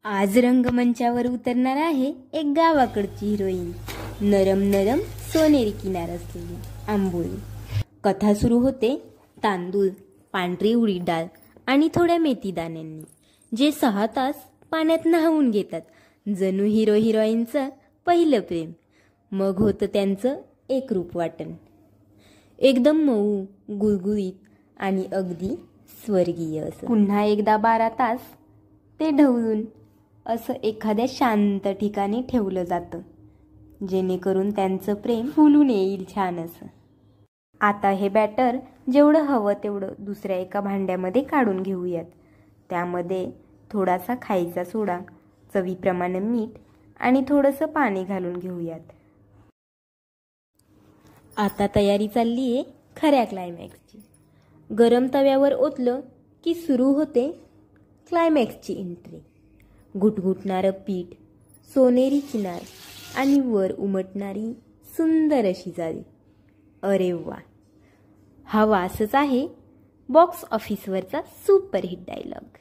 आज रंगमंचावर उतरणार आहे एक गावाकडची हिरोईन, नरम नरम सोनेरी किनार असलेली आंबोळी. कथा सुरू होते तांदूळ, पांढरी उडीद डाळ आणि थोड्या मेथी दाण्यांनी, जे 6 तास पाण्यात न्हावून घेतात. जणू हिरो हिरोईनचं पहिलं प्रेम. मग होतं त्यांचं एकरूप वाटण, एकदम मऊ, गुळगुळीत आणि अगदी स्वर्गीय असं. पुन्हा एकदा 12 तास ते ढवळून असं एखाद्या शांत ठिकाणी ठेवलं जातं, जेणेकरून त्यांचं प्रेम फुलून येईल छान असं. आता हे बॅटर जेवढं हवं तेवढं दुसऱ्या एका भांड्यामध्ये काढून घेऊयात. त्यामध्ये थोडासा खायचा सोडा, चवीप्रमाणे मीठ आणि थोडंसं पाणी घालून घेऊयात. आता तयारी चालली आहे खऱ्या क्लायमॅक्सची. गरम तव्यावर ओतलं की सुरू होते क्लायमॅक्सची एंट्री. घुटघुटणारं पीठ, सोनेरी किनार आणि वर उमटणारी सुंदर अशी जाळी. अरे वा, हा वासच आहे बॉक्स ऑफिसवरचा सुपरहिट डायलॉग.